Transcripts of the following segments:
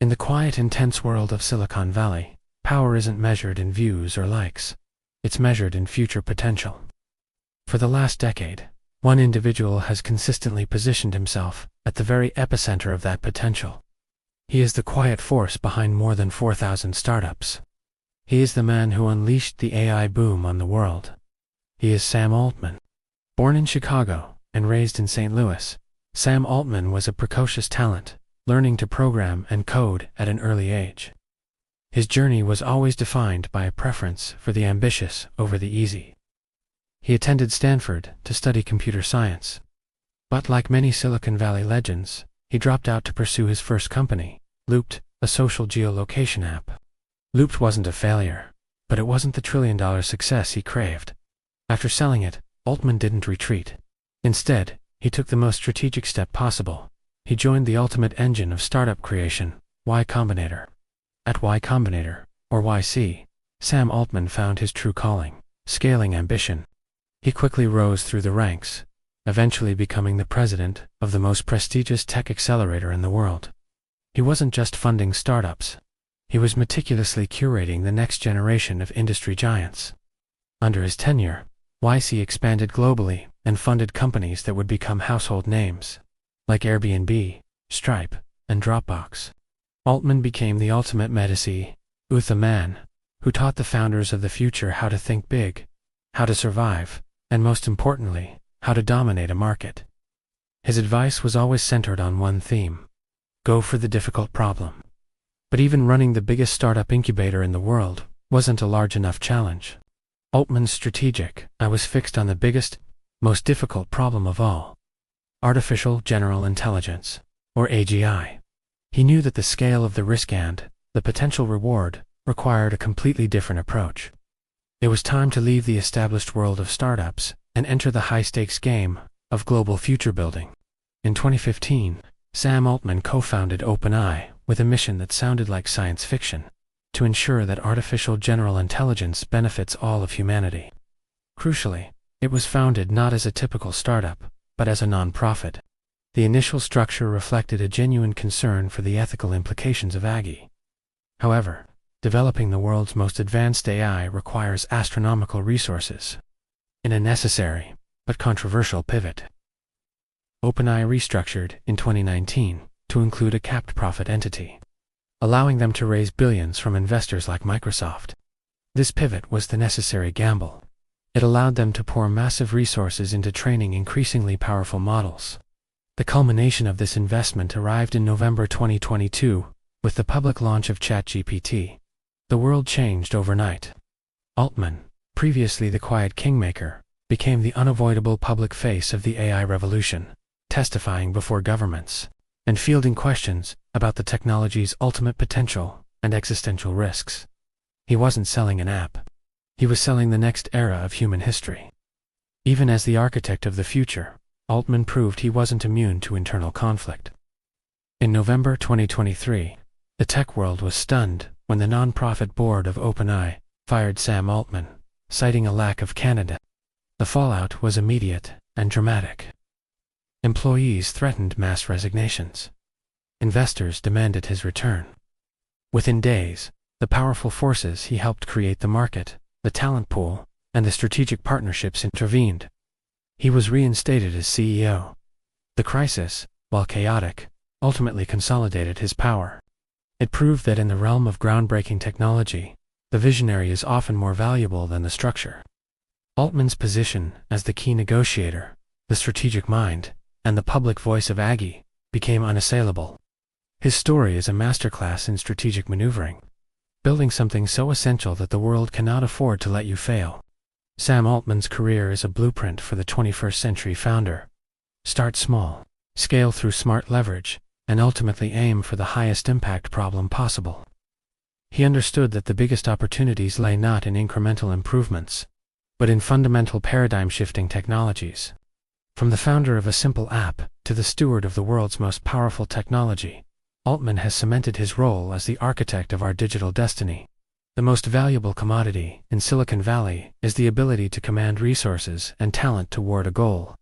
In the quiet, intense world of Silicon Valley, power isn't measured in views or likes. It's measured in future potential. For the last decade, one individual has consistently positioned himself at the very epicenter of that potential. He is the quiet force behind more than 4,000 startups. He is the man who unleashed the AI boom on the world. He is Sam Altman. Born in Chicago and raised in St. Louis, Sam Altman was a precocious talent, learning to program and code at an early age. His journey was always defined by a preference for the ambitious over the easy. He attended Stanford to study computer science. But like many Silicon Valley legends, he dropped out to pursue his first company, Looped, a social geolocation app. Looped wasn't a failure, but it wasn't the trillion-dollar success he craved. After selling it, Altman didn't retreat. Instead, he took the most strategic step possible. He joined the ultimate engine of startup creation, Y Combinator. At Y Combinator, or YC, Sam Altman found his true calling, scaling ambition. He quickly rose through the ranks, eventually becoming the president of the most prestigious tech accelerator in the world. He wasn't just funding startups. He was meticulously curating the next generation of industry giants. Under his tenure, YC expanded globally and funded companies that would become household names, like Airbnb, Stripe, and Dropbox. Altman became the ultimate Medici, the man who taught the founders of the future how to think big, how to survive, and most importantly, how to dominate a market. His advice was always centered on one theme: go for the difficult problem. But even running the biggest startup incubator in the world wasn't a large enough challenge. Altman's strategic eye was fixed on the biggest, most difficult problem of all: artificial general intelligence, or AGI. He knew that the scale of the risk and the potential reward required a completely different approach. It was time to leave the established world of startups and enter the high-stakes game of global future building. In 2015, Sam Altman co-founded OpenAI with a mission that sounded like science fiction: to ensure that artificial general intelligence benefits all of humanity. Crucially, it was founded not as a typical startup, but as a non-profit. The initial structure reflected a genuine concern for the ethical implications of AGI. However, developing the world's most advanced AI requires astronomical resources. In a necessary, but controversial pivot, OpenAI restructured in 2019 to include a capped profit entity, allowing them to raise billions from investors like Microsoft. This pivot was the necessary gamble. It allowed them to pour massive resources into training increasingly powerful models. The culmination of this investment arrived in November 2022, with the public launch of ChatGPT. The world changed overnight. Altman, previously the quiet kingmaker, became the unavoidable public face of the AI revolution, testifying before governments and fielding questions about the technology's ultimate potential and existential risks. He wasn't selling an app. He was selling the next era of human history. Even as the architect of the future, Altman proved he wasn't immune to internal conflict. In November 2023, the tech world was stunned when the non-profit board of OpenAI fired Sam Altman, citing a lack of candidate. The fallout was immediate and dramatic. Employees threatened mass resignations. Investors demanded his return. Within days, the powerful forces he helped create the market, the talent pool, and the strategic partnerships intervened. He was reinstated as CEO. The crisis, while chaotic, ultimately consolidated his power. It proved that in the realm of groundbreaking technology, the visionary is often more valuable than the structure. Altman's position as the key negotiator, the strategic mind, and the public voice of AGI became unassailable. His story is a masterclass in strategic maneuvering, building something so essential that the world cannot afford to let you fail. Sam Altman's career is a blueprint for the 21st century founder. Start small, scale through smart leverage, and ultimately aim for the highest impact problem possible. He understood that the biggest opportunities lay not in incremental improvements, but in fundamental paradigm-shifting technologies. From the founder of a simple app to the steward of the world's most powerful technology, Altman has cemented his role as the architect of our digital destiny. The most valuable commodity in Silicon Valley is the ability to command resources and talent toward a goal.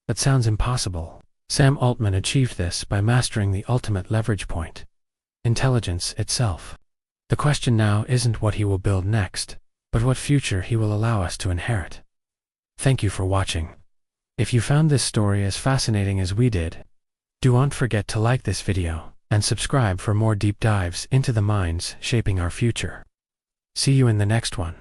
That sounds impossible. Sam Altman achieved this by mastering the ultimate leverage point: intelligence itself. The question now isn't what he will build next, but what future he will allow us to inherit. Thank you for watching. If you found this story as fascinating as we did, don't forget to like this video and subscribe for more deep dives into the minds shaping our future. See you in the next one.